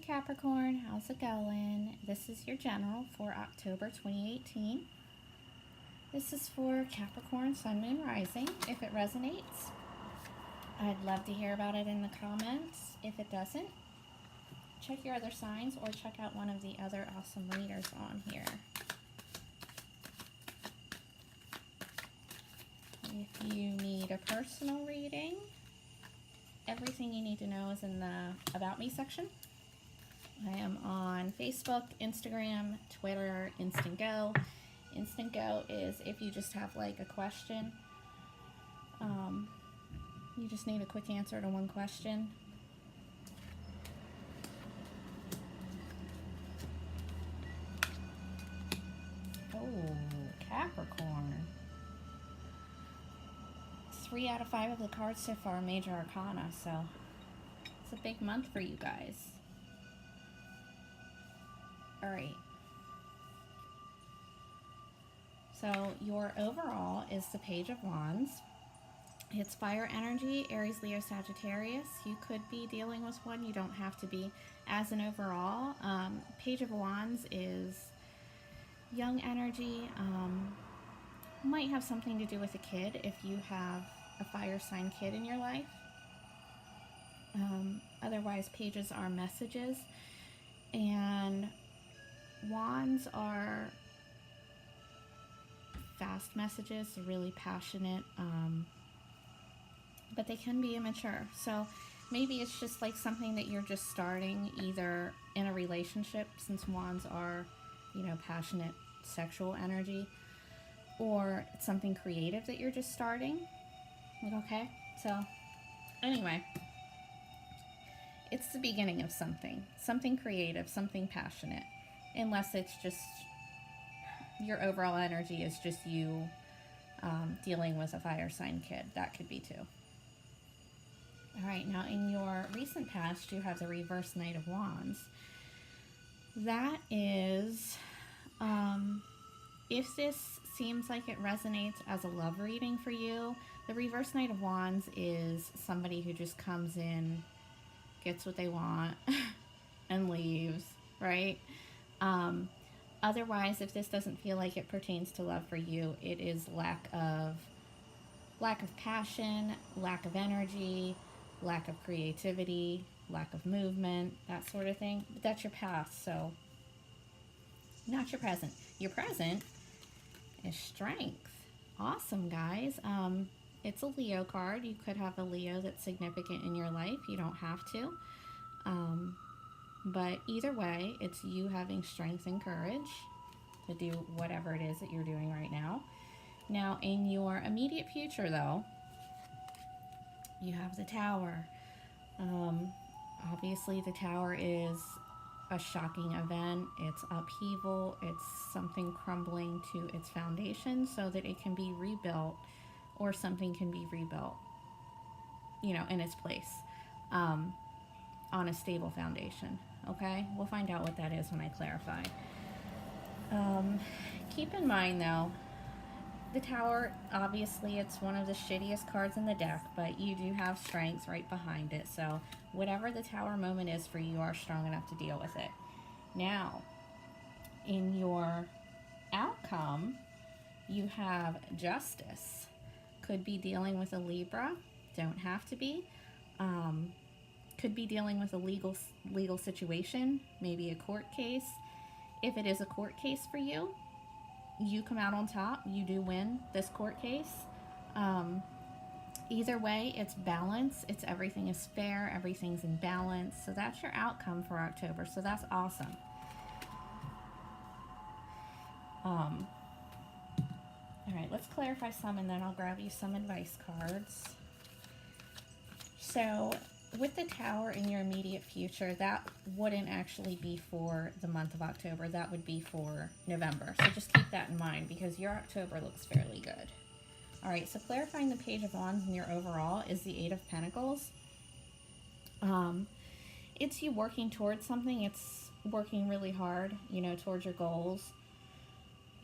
Capricorn, how's it going? This is your general for October 2018. This is for Capricorn, Sun, Moon, Rising. If it resonates, I'd love to hear about it in the comments. If it doesn't, check your other signs or check out one of the other awesome readers on here. If you need a personal reading, everything you need to know is in the About Me section. I am on Facebook, Instagram, Twitter, Instant Go. Instant Go is if you just have like a question. You just need a quick answer to one question. Oh, Capricorn. 3 out of 5 of the cards so far are major arcana, so it's a big month for you guys. All right. So your overall is the Page of Wands. It's fire energy, Aries, Leo, Sagittarius. You could be dealing with one. You don't have to be. As an overall, Page of Wands is young energy. Might have something to do with a kid if you have a fire sign kid in your life. Otherwise, pages are messages, and wands are fast messages, really passionate, but they can be immature. So maybe it's just like something that you're just starting, either in a relationship, since wands are, you know, passionate sexual energy, or it's something creative that you're just starting. Okay, so anyway, it's the beginning of something creative, something passionate, unless it's just your overall energy is just you dealing with a fire sign kid. That could be too. All right, now in your recent past, you have the reverse Knight of Wands. That is, if this seems like it resonates as a love reading for you, the reverse Knight of Wands is somebody who just comes in, gets what they want, and leaves, right? Otherwise, if this doesn't feel like it pertains to love for you, it is lack of passion, lack of energy, lack of creativity, lack of movement, that sort of thing. But that's your past, so not your present. Your present is strength. Awesome, guys. It's a Leo card. You could have a Leo that's significant in your life. You don't have to. But either way, it's you having strength and courage to do whatever it is that you're doing right now. Now, in your immediate future, though, you have the Tower. Obviously, the Tower is a shocking event. It's upheaval. It's something crumbling to its foundation so that it can be rebuilt, or something can be rebuilt, you know, in its place, on a stable foundation. Okay, we'll find out what that is when I clarify. Keep in mind, though, the Tower, obviously, it's one of the shittiest cards in the deck, but you do have strengths right behind it. So whatever the Tower moment is for you, you are strong enough to deal with it. Now, in your outcome, you have Justice. Could be dealing with a Libra, don't have to be. Could be dealing with a legal situation, maybe a court case. If it is a court case for you, you come out on top. You do win this court case. Either way, it's balance. It's everything is fair. Everything's in balance. So that's your outcome for October. So that's awesome. All right, let's clarify some, and then I'll grab you some advice cards. So with the Tower in your immediate future, that wouldn't actually be for the month of October. That would be for November. So just keep that in mind, because your October looks fairly good. All right, so clarifying the Page of Wands in your overall is the 8 of Pentacles. It's you working towards something. It's working really hard, you know, towards your goals.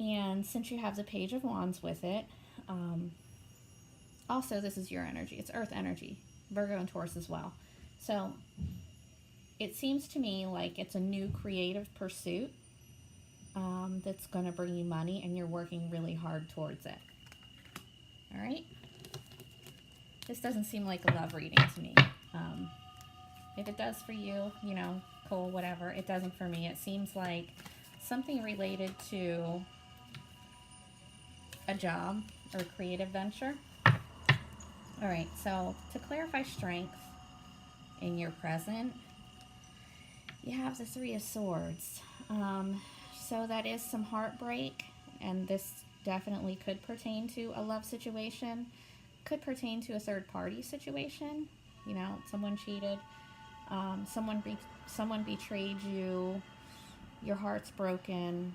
And since you have the Page of Wands with it, also this is your energy. It's Earth energy. Virgo and Taurus as well. So it seems to me like it's a new creative pursuit that's going to bring you money, and you're working really hard towards it. All right? This doesn't seem like a love reading to me. If it does for you, you know, cool, whatever. It doesn't for me. It seems like something related to a job or creative venture. All right, so to clarify strength in your present, you have the Three of Swords. So that is some heartbreak, and this definitely could pertain to a love situation, could pertain to a third-party situation. You know, someone cheated, someone betrayed you, your heart's broken,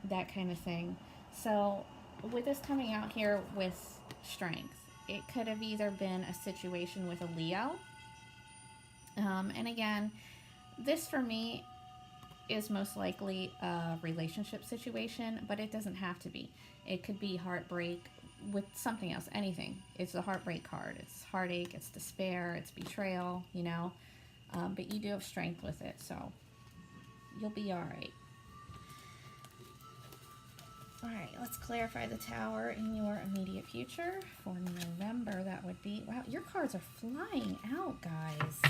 that kind of thing. So with this coming out here with strength, it could have either been a situation with a Leo, and again, this for me is most likely a relationship situation, but it doesn't have to be. It could be heartbreak with something else, anything. It's a heartbreak card. It's heartache, it's despair, it's betrayal, you know, but you do have strength with it, so you'll be all right. All right, let's clarify the Tower in your immediate future for November. That would be, wow, your cards are flying out, guys.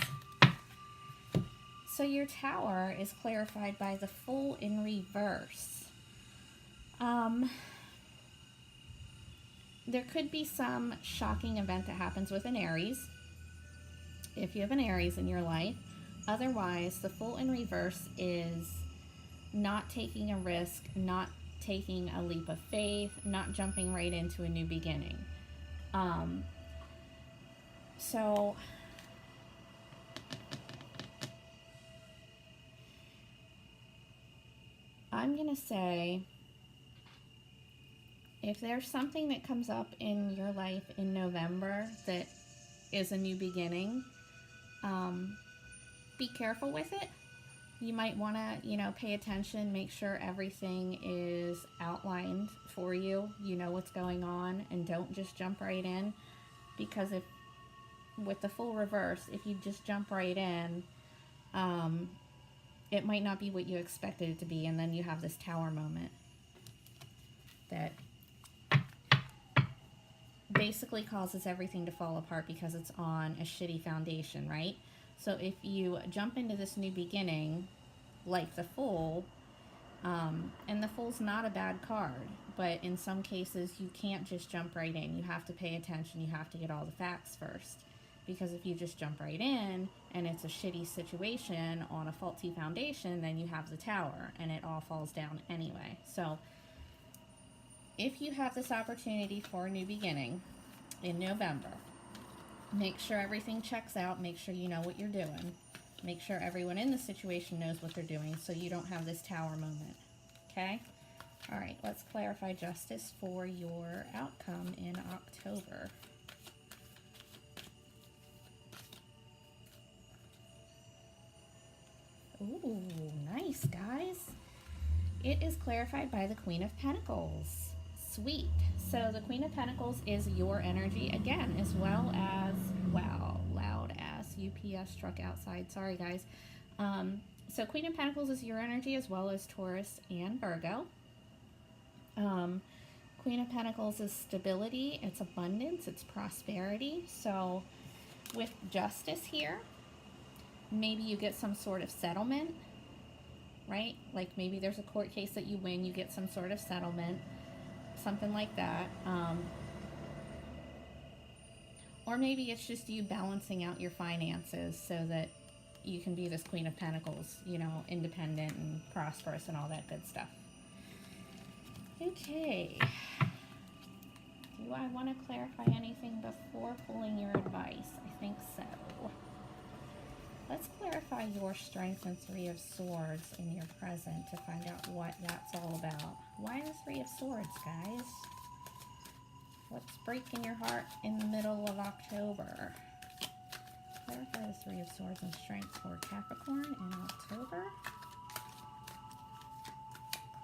So your Tower is clarified by the Fool in reverse. There could be some shocking event that happens with an Aries, if you have an Aries in your life. Otherwise, the Fool in reverse is not taking a risk, not taking a leap of faith, not jumping right into a new beginning. So I'm going to say, if there's something that comes up in your life in November that is a new beginning, be careful with it. You might want to, you know, pay attention, make sure everything is outlined for you. You know what's going on, and don't just jump right in, because if with the Fool reverse, if you just jump right in, it might not be what you expected it to be, and then you have this Tower moment that basically causes everything to fall apart because it's on a shitty foundation, right? So if you jump into this new beginning like the Fool, and the Fool's not a bad card, but in some cases you can't just jump right in. You have to pay attention. You have to get all the facts first, because if you just jump right in and it's a shitty situation on a faulty foundation, then you have the Tower and it all falls down anyway. So if you have this opportunity for a new beginning in November, make sure everything checks out. Make sure you know what you're doing. Make sure everyone in the situation knows what they're doing, so you don't have this Tower moment. Okay? All right, let's clarify justice for your outcome in October. Ooh, nice, guys. It is clarified by the Queen of Pentacles. Sweet. So the Queen of Pentacles is your energy again, as well as, wow, loud ass UPS truck outside. Sorry, guys. So Queen of Pentacles is your energy, as well as Taurus and Virgo. Queen of Pentacles is stability, it's abundance, it's prosperity. So with justice here, maybe you get some sort of settlement, right? Like maybe there's a court case that you win, you get some sort of settlement, something like that. Or maybe it's just you balancing out your finances so that you can be this Queen of Pentacles, you know, independent and prosperous and all that good stuff. Okay. Do I want to clarify anything before pulling your advice? I think so. Let's clarify your strength and Three of Swords in your present to find out what that's all about. Why the Three of Swords, guys? What's breaking your heart in the middle of October? Clarify the Three of Swords and strength for Capricorn in October.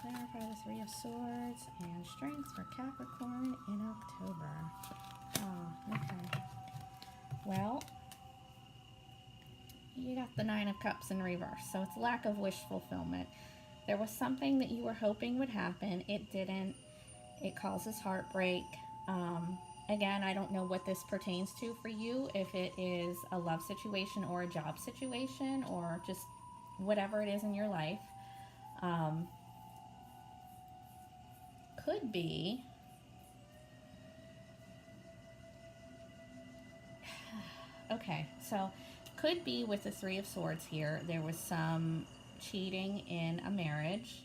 Clarify the Three of Swords and strength for Capricorn in October. Oh, okay. Well, you got the Nine of Cups in reverse. So it's lack of wish fulfillment. There was something that you were hoping would happen. It didn't. It causes heartbreak. Again, I don't know what this pertains to for you, if it is a love situation or a job situation or just whatever it is in your life. Could be okay, so could be with the Three of Swords here, there was some cheating in a marriage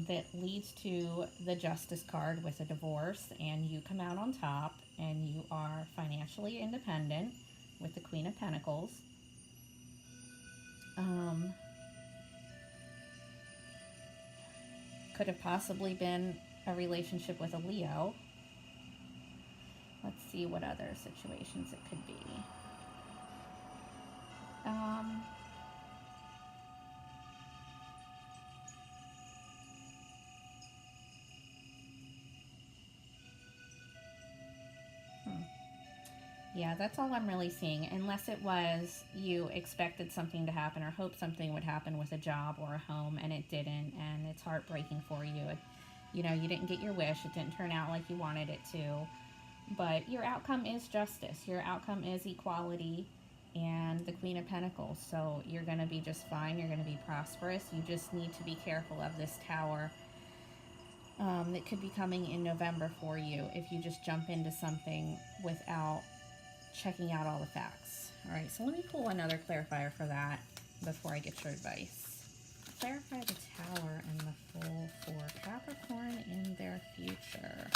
that leads to the Justice card with a divorce, and you come out on top, and you are financially independent with the Queen of Pentacles. Could have possibly been a relationship with a Leo. Let's see what other situations it could be. Yeah, that's all I'm really seeing. Unless it was you expected something to happen or hoped something would happen with a job or a home and it didn't, and it's heartbreaking for you. You know, you didn't get your wish. It didn't turn out like you wanted it to. But your outcome is justice. Your outcome is equality and the Queen of Pentacles. So you're going to be just fine. You're going to be prosperous. You just need to be careful of this Tower that could be coming in November for you if you just jump into something without checking out all the facts. All right, so let me pull another clarifier for that before I get your advice. Clarify the Tower and the Fool for Capricorn in their future.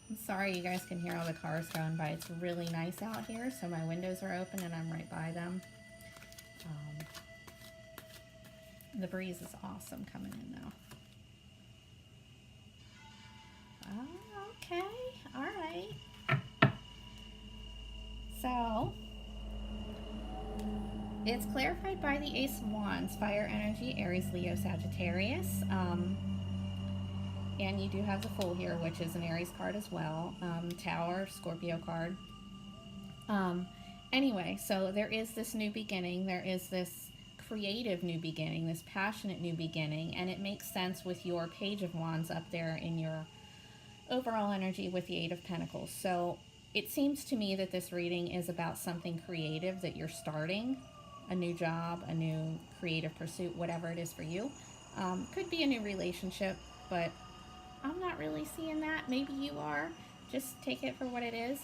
I'm sorry you guys can hear all the cars going by. It's really nice out here, so my windows are open and I'm right by them. The breeze is awesome coming in though. Oh, okay. All right. So, it's clarified by the Ace of Wands, fire energy, Aries, Leo, Sagittarius. And you do have the Fool here, which is an Aries card as well. Tower, Scorpio card. Anyway, so there is this new beginning. There is this creative new beginning, this passionate new beginning, and it makes sense with your Page of Wands up there in your overall energy with the Eight of Pentacles. So it seems to me that this reading is about something creative that you're starting, a new job, a new creative pursuit, whatever it is for you. Could be a new relationship, but I'm not really seeing that. Maybe you are. Just take it for what it is.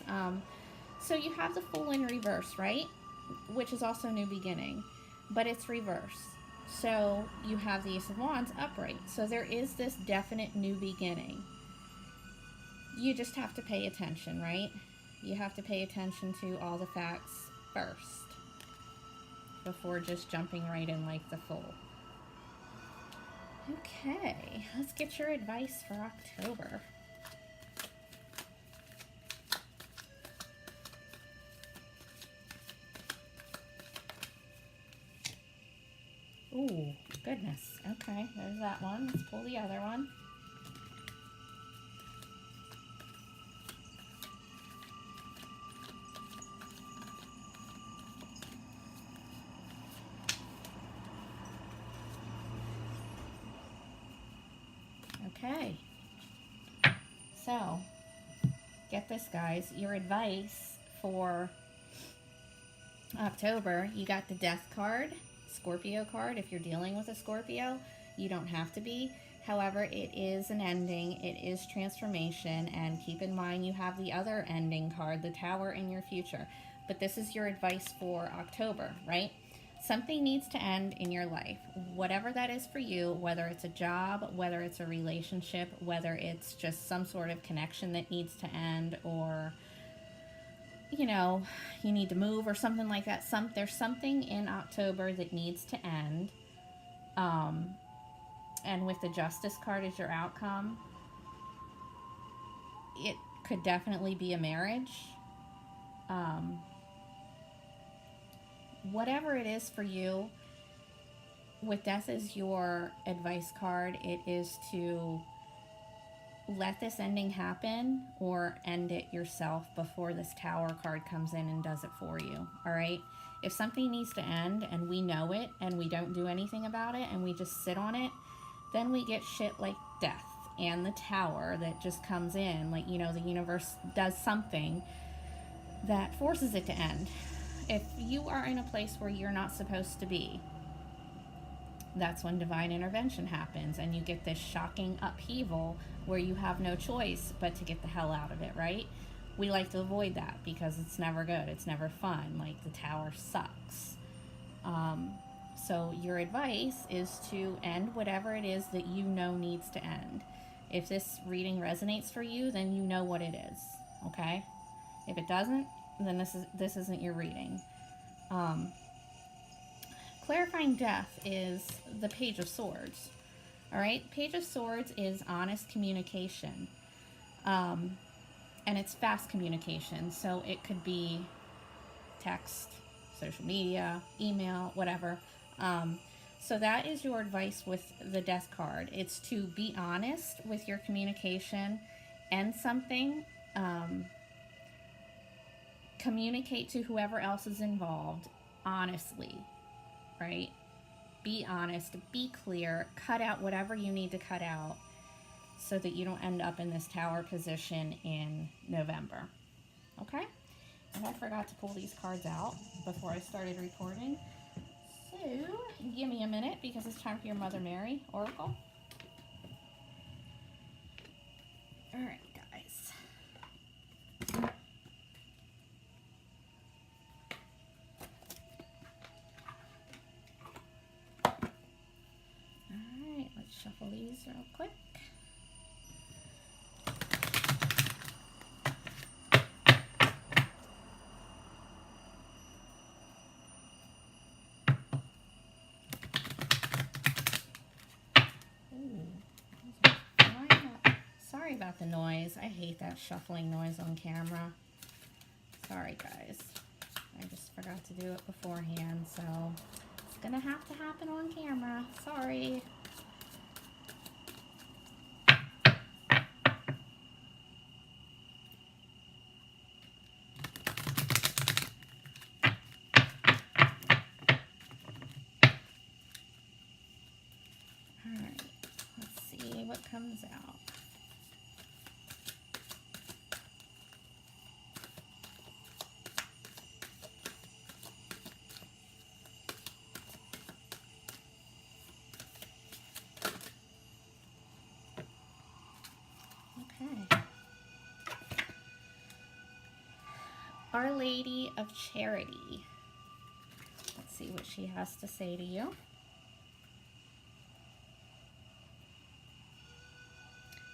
So you have the Fool in reverse, right? Which is also a new beginning, but it's reverse. So you have the Ace of Wands upright. So there is this definite new beginning. You just have to pay attention, right? You have to pay attention to all the facts first before just jumping right in like the Fool. Okay, let's get your advice for October. Ooh, goodness. Okay, there's that one. Let's pull the other one. Okay. So, get this, guys. Your advice for October, you got the Death card, Scorpio card. If you're dealing with a Scorpio, you don't have to be. However, it is an ending. It is transformation. And keep in mind, you have the other ending card, the Tower, in your future. But this is your advice for October, right? Something needs to end in your life, whatever that is for you, whether it's a job, whether it's a relationship, whether it's just some sort of connection that needs to end, or, you know, you need to move or something like that. There's something in October that needs to end. And with the Justice card as your outcome, it could definitely be a marriage. Whatever it is for you, with Death as your advice card, it is to let this ending happen or end it yourself before this Tower card comes in and does it for you. All right? If something needs to end and we know it and we don't do anything about it and we just sit on it, then we get shit like Death and the Tower that just comes in. Like, you know, the universe does something that forces it to end. If you are in a place where you're not supposed to be, that's when divine intervention happens and you get this shocking upheaval where you have no choice but to get the hell out of it, right? We like to avoid that because it's never good. It's never fun. Like, the Tower sucks. So your advice is to end whatever it is that you know needs to end. If this reading resonates for you, then you know what it is, okay? If it doesn't, then this isn't your reading. Clarifying Death is the Page of Swords. All right? Page of Swords is honest communication. And it's fast communication. So it could be text, social media, email, whatever. So that is your advice with the Death card. It's to be honest with your communication, end something, communicate to whoever else is involved honestly, right? Be honest, be clear, cut out whatever you need to cut out so that you don't end up in this Tower position in November, okay? And I forgot to pull these cards out before I started recording. So, give me a minute because it's time for your Mother Mary Oracle. All right, guys. All right, let's shuffle these real quick. Sorry about the noise. I hate that shuffling noise on camera. Sorry, guys. I just forgot to do it beforehand, so it's gonna have to happen on camera. Sorry. Alright, let's see what comes out. Okay. Our Lady of Charity. Let's see what she has to say to you.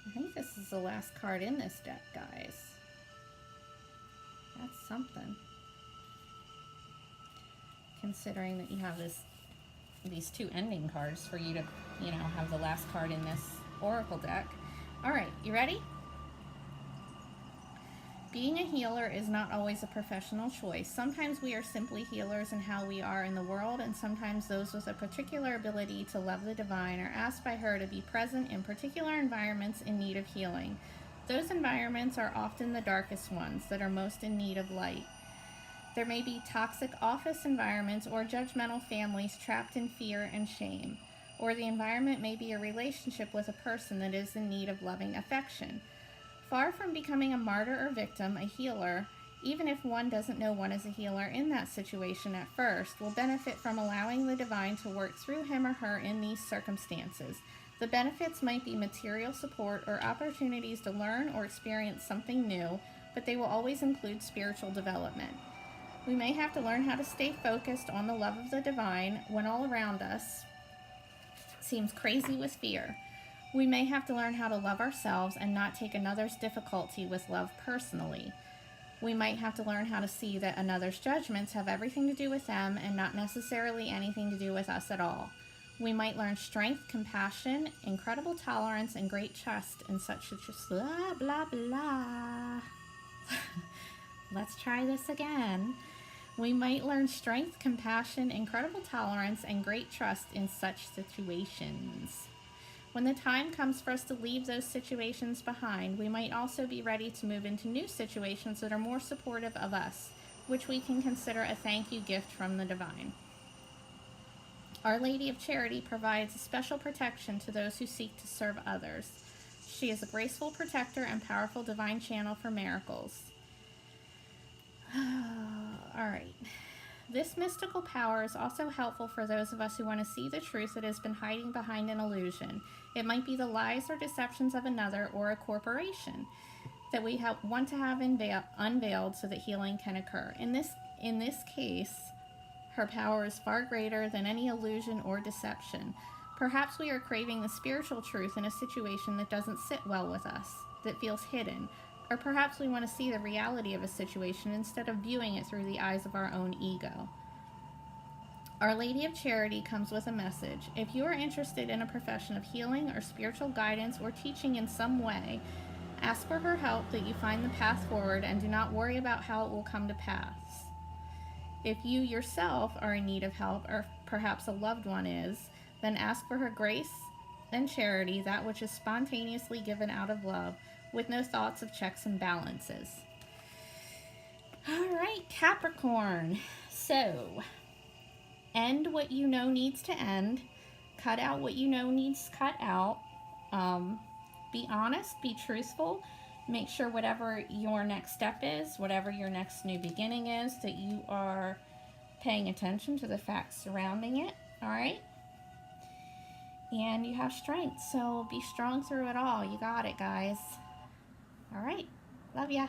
I think this is the last card in this deck, guys. That's something. Considering that you have these two ending cards for you to, you know, have the last card in this oracle deck. All right, you ready? Being a healer is not always a professional choice. Sometimes we are simply healers in how we are in the world, and sometimes those with a particular ability to love the divine are asked by her to be present in particular environments in need of healing. Those environments are often the darkest ones that are most in need of light. There may be toxic office environments or judgmental families trapped in fear and shame. Or the environment may be a relationship with a person that is in need of loving affection. Far from becoming a martyr or victim, a healer, even if one doesn't know one as a healer in that situation at first, will benefit from allowing the divine to work through him or her in these circumstances. The benefits might be material support or opportunities to learn or experience something new, but they will always include spiritual development. We may have to learn how to stay focused on the love of the divine when all around us seems crazy with fear. We may have to learn how to love ourselves and not take another's difficulty with love personally. We might have to learn how to see that another's judgments have everything to do with them and not necessarily anything to do with us at all. We might learn strength, compassion, incredible tolerance, and great trust in such just blah, blah, blah. Let's try this again. We might learn strength, compassion, incredible tolerance, and great trust in such situations. When the time comes for us to leave those situations behind, we might also be ready to move into new situations that are more supportive of us, which we can consider a thank you gift from the divine. Our Lady of Charity provides a special protection to those who seek to serve others. She is a graceful protector and powerful divine channel for miracles. Alright. This mystical power is also helpful for those of us who want to see the truth that has been hiding behind an illusion. It might be the lies or deceptions of another or a corporation that we want to have unveiled so that healing can occur. In this case, her power is far greater than any illusion or deception. Perhaps we are craving the spiritual truth in a situation that doesn't sit well with us, that feels hidden. Or perhaps we want to see the reality of a situation instead of viewing it through the eyes of our own ego. Our Lady of Charity comes with a message. If you are interested in a profession of healing or spiritual guidance or teaching in some way, ask for her help that you find the path forward and do not worry about how it will come to pass. If you yourself are in need of help, or perhaps a loved one is, then ask for her grace and charity, that which is spontaneously given out of love, with no thoughts of checks and balances. All right, Capricorn. So, end what you know needs to end. Cut out what you know needs cut out. Be honest, be truthful. Make sure whatever your next step is, whatever your next new beginning is, that you are paying attention to the facts surrounding it. All right? And you have strength, so be strong through it all. You got it, guys. All right. Love ya.